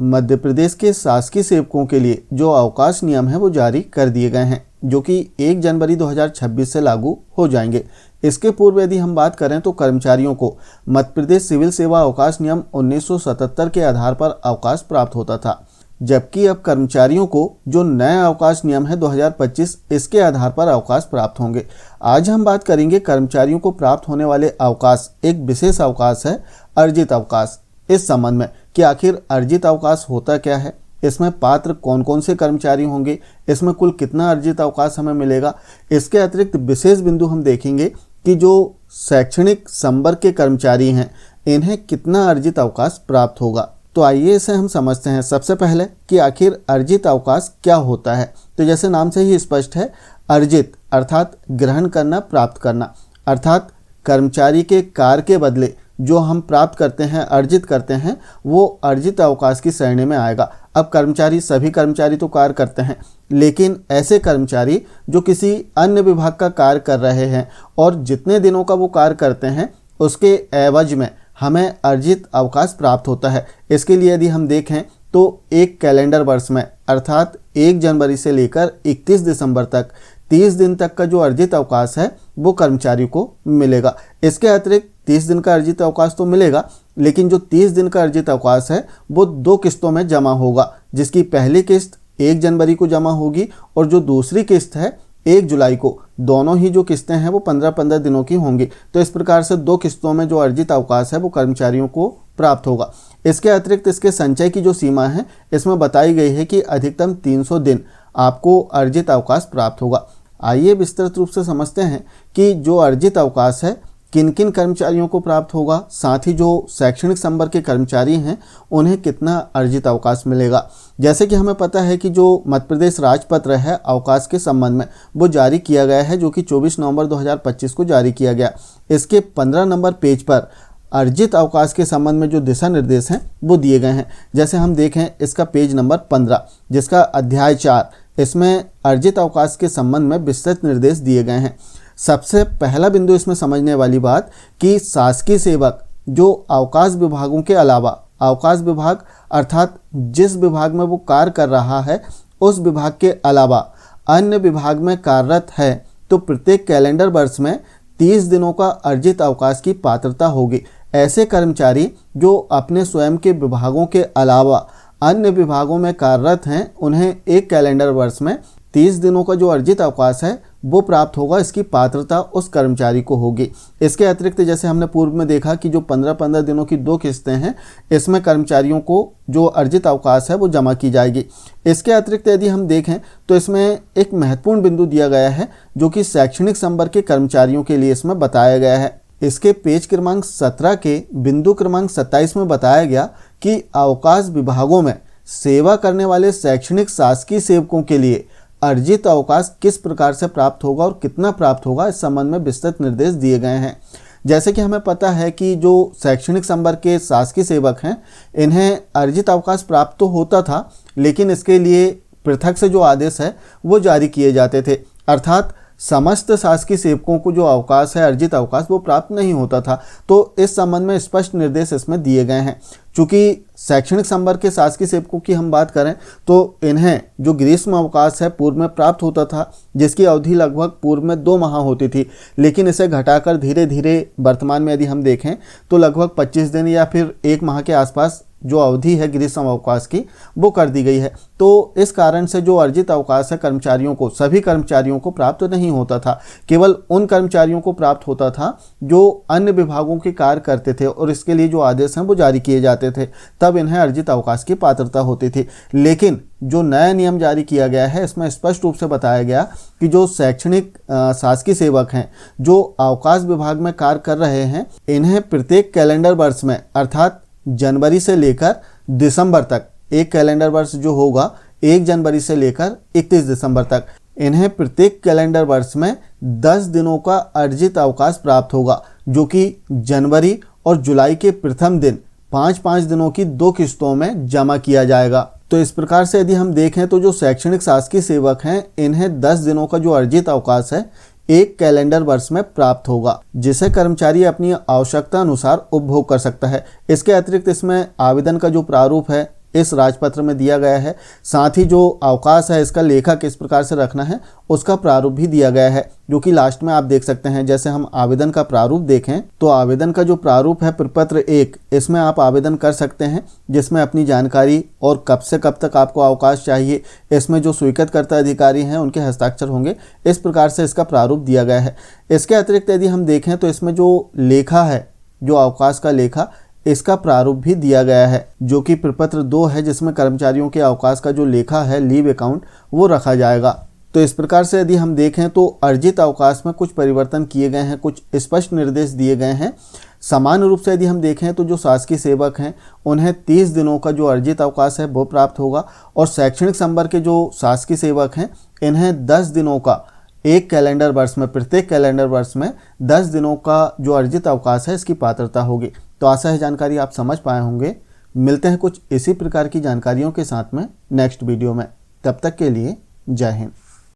मध्य प्रदेश के शासकीय सेवकों के लिए जो अवकाश नियम है वो जारी कर दिए गए हैं, जो कि 1 जनवरी 2026 से लागू हो जाएंगे। इसके पूर्व यदि हम बात करें तो कर्मचारियों को मध्य प्रदेश सिविल सेवा अवकाश नियम 1977 के आधार पर अवकाश प्राप्त होता था, जबकि अब कर्मचारियों को जो नया अवकाश नियम है 2025 इसके आधार पर अवकाश प्राप्त होंगे। आज हम बात करेंगे कर्मचारियों को प्राप्त होने वाले अवकाश, एक विशेष अवकाश है अर्जित अवकाश। इस संबंध में कि आखिर अर्जित अवकाश होता क्या है, इसमें पात्र कौन कौन से कर्मचारी होंगे, इसमें कुल कितना अर्जित अवकाश हमें मिलेगा। इसके अतिरिक्त विशेष बिंदु हम देखेंगे कि जो शैक्षणिक संवर्ग के कर्मचारी हैं इन्हें कितना अर्जित अवकाश प्राप्त होगा। तो आइए इसे हम समझते हैं। सबसे पहले कि आखिर अर्जित अवकाश क्या होता है। तो जैसे नाम से ही स्पष्ट है, अर्जित अर्थात ग्रहण करना, प्राप्त करना, अर्थात कर्मचारी के कार्य के बदले जो हम प्राप्त करते हैं, अर्जित करते हैं, वो अर्जित अवकाश की श्रेणी में आएगा। अब सभी कर्मचारी तो कार्य करते हैं, लेकिन ऐसे कर्मचारी जो किसी अन्य विभाग का कार्य कर रहे हैं और जितने दिनों का वो कार्य करते हैं उसके एवज में हमें अर्जित अवकाश प्राप्त होता है। इसके लिए यदि हम देखें तो एक कैलेंडर वर्ष में अर्थात 1 जनवरी से लेकर 31 दिसंबर तक 30 दिन तक का जो अर्जित अवकाश है वो कर्मचारी को मिलेगा। इसके अतिरिक्त 30 दिन का अर्जित अवकाश तो मिलेगा, लेकिन जो 30 दिन का अर्जित अवकाश है वो 2 किस्तों में जमा होगा, जिसकी पहली किस्त 1 जनवरी को जमा होगी और जो दूसरी किस्त है 1 जुलाई को। दोनों ही जो किस्तें हैं वो 15-15 दिनों की होंगी। तो इस प्रकार से 2 किस्तों में जो अर्जित अवकाश है वो कर्मचारियों को प्राप्त होगा। इसके अतिरिक्त इसके संचय की जो सीमा है इसमें बताई गई है कि अधिकतम 300 दिन आपको अर्जित अवकाश प्राप्त होगा। आइए विस्तृत रूप से समझते हैं कि जो अर्जित अवकाश है किन किन कर्मचारियों को प्राप्त होगा, साथ ही जो शैक्षणिक संवर्ग के कर्मचारी हैं उन्हें कितना अर्जित अवकाश मिलेगा। जैसे कि हमें पता है कि जो मध्य प्रदेश राजपत्र है अवकाश के संबंध में वो जारी किया गया है, जो कि 24 नवंबर 2025 को जारी किया गया। इसके 15 नंबर पेज पर अर्जित अवकाश के संबंध में जो दिशा निर्देश हैं वो दिए गए हैं। जैसे हम देखें इसका पेज नंबर 15 जिसका अध्याय 4, इसमें अर्जित अवकाश के संबंध में विस्तृत निर्देश दिए गए हैं। सबसे पहला बिंदु इसमें समझने वाली बात कि शासकीय सेवक जो अवकाश विभागों के अलावा, अवकाश विभाग अर्थात जिस विभाग में वो कार्य कर रहा है उस विभाग के अलावा अन्य विभाग में कार्यरत है, तो प्रत्येक कैलेंडर वर्ष में 30 दिनों का अर्जित अवकाश की पात्रता होगी। ऐसे कर्मचारी जो अपने स्वयं के विभागों के अलावा अन्य विभागों में कार्यरत हैं उन्हें एक कैलेंडर वर्ष में 30 दिनों का जो अर्जित अवकाश है वो प्राप्त होगा। इसकी पात्रता उस कर्मचारी को होगी। इसके अतिरिक्त जैसे हमने पूर्व में देखा कि जो 15-15 दिनों की 2 किस्तें हैं इसमें कर्मचारियों को जो अर्जित अवकाश है वो जमा की जाएगी। इसके अतिरिक्त यदि हम देखें तो इसमें एक महत्वपूर्ण बिंदु दिया गया है जो कि शैक्षणिक संवर्ग के कर्मचारियों के लिए इसमें बताया गया है। इसके पेज क्रमांक 17 के बिंदु क्रमांक 27 में बताया गया कि अवकाश विभागों में सेवा करने वाले शैक्षणिक शासकीय सेवकों के लिए अर्जित अवकाश किस प्रकार से प्राप्त होगा और कितना प्राप्त होगा, इस संबंध में विस्तृत निर्देश दिए गए हैं। जैसे कि हमें पता है कि जो शैक्षणिक संवर्ग के शासकीय सेवक हैं इन्हें अर्जित अवकाश प्राप्त तो होता था, लेकिन इसके लिए पृथक से जो आदेश है वो जारी किए जाते थे, अर्थात समस्त शासकीय सेवकों को जो अवकाश है अर्जित अवकाश वो प्राप्त नहीं होता था। तो इस संबंध में स्पष्ट निर्देश इसमें दिए गए हैं। चूँकि शैक्षणिक संवर्ग के शासकीय सेवकों की हम बात करें तो इन्हें जो ग्रीष्म अवकाश है पूर्व में प्राप्त होता था, जिसकी अवधि लगभग पूर्व में 2 माह होती थी, लेकिन इसे घटाकर धीरे धीरे वर्तमान में यदि हम देखें तो लगभग 25 दिन या फिर 1 माह के आसपास जो अवधि है ग्रीष्म अवकाश की वो कर दी गई है। तो इस कारण से जो अर्जित अवकाश है कर्मचारियों को, सभी कर्मचारियों को प्राप्त नहीं होता था, केवल उन कर्मचारियों को प्राप्त होता था जो अन्य विभागों के कार्य करते थे और इसके लिए जो आदेश हैं वो जारी किए जाते थे, तब इन्हें अर्जित अवकाश की पात्रता होती थी। लेकिन जो नया नियम जारी किया गया है इसमें स्पष्ट रूप से बताया गया कि जो शैक्षणिक शासकीय सेवक हैं जो अवकाश विभाग में कार्य कर रहे हैं इन्हें प्रत्येक कैलेंडर वर्ष में अर्थात जनवरी से लेकर दिसंबर तक, एक कैलेंडर वर्ष जो होगा 1 जनवरी से लेकर 31 दिसंबर तक, इन्हें प्रत्येक कैलेंडर वर्ष में 10 दिनों का अर्जित अवकाश प्राप्त होगा, जो कि जनवरी और जुलाई के प्रथम दिन 5-5 दिनों की 2 किस्तों में जमा किया जाएगा। तो इस प्रकार से यदि हम देखें तो जो शैक्षणिक शासकीय सेवक हैं इन्हें 10 दिनों का जो अर्जित अवकाश है एक कैलेंडर वर्ष में प्राप्त होगा, जिसे कर्मचारी अपनी आवश्यकता अनुसार उपभोग कर सकता है। इसके अतिरिक्त इसमें आवेदन का जो प्रारूप है इस राजपत्र में दिया गया है। साथ ही जो अवकाश है इसका लेखा किस प्रकार से रखना है उसका प्रारूप भी दिया गया है, जो कि लास्ट में आप देख सकते हैं। जैसे हम आवेदन का प्रारूप देखें तो आवेदन का जो प्रारूप है प्रपत्र 1, इसमें आप आवेदन कर सकते हैं, जिसमें अपनी जानकारी और कब से कब तक आपको अवकाश चाहिए, इसमें जो स्वीकृतकर्ता अधिकारी हैं उनके हस्ताक्षर होंगे। इस प्रकार से इसका प्रारूप दिया गया है। इसके अतिरिक्त यदि हम देखें तो इसमें जो लेखा है, जो अवकाश का लेखा, इसका प्रारूप भी दिया गया है, जो कि प्रपत्र 2 है, जिसमें कर्मचारियों के अवकाश का जो लेखा है लीव अकाउंट वो रखा जाएगा। तो इस प्रकार से यदि हम देखें तो अर्जित अवकाश में कुछ परिवर्तन किए गए हैं, कुछ स्पष्ट निर्देश दिए गए हैं। सामान्य रूप से यदि हम देखें तो जो शासकीय सेवक हैं उन्हें 30 दिनों का जो अर्जित अवकाश है वो प्राप्त होगा, और शैक्षणिक संवर्ग के जो शासकीय सेवक हैं इन्हें 10 दिनों का एक कैलेंडर वर्ष में, प्रत्येक कैलेंडर वर्ष में 10 दिनों का जो अर्जित अवकाश है इसकी पात्रता होगी। तो आशा है जानकारी आप समझ पाए होंगे। मिलते हैं कुछ इसी प्रकार की जानकारियों के साथ में नेक्स्ट वीडियो में। तब तक के लिए जय हिंद।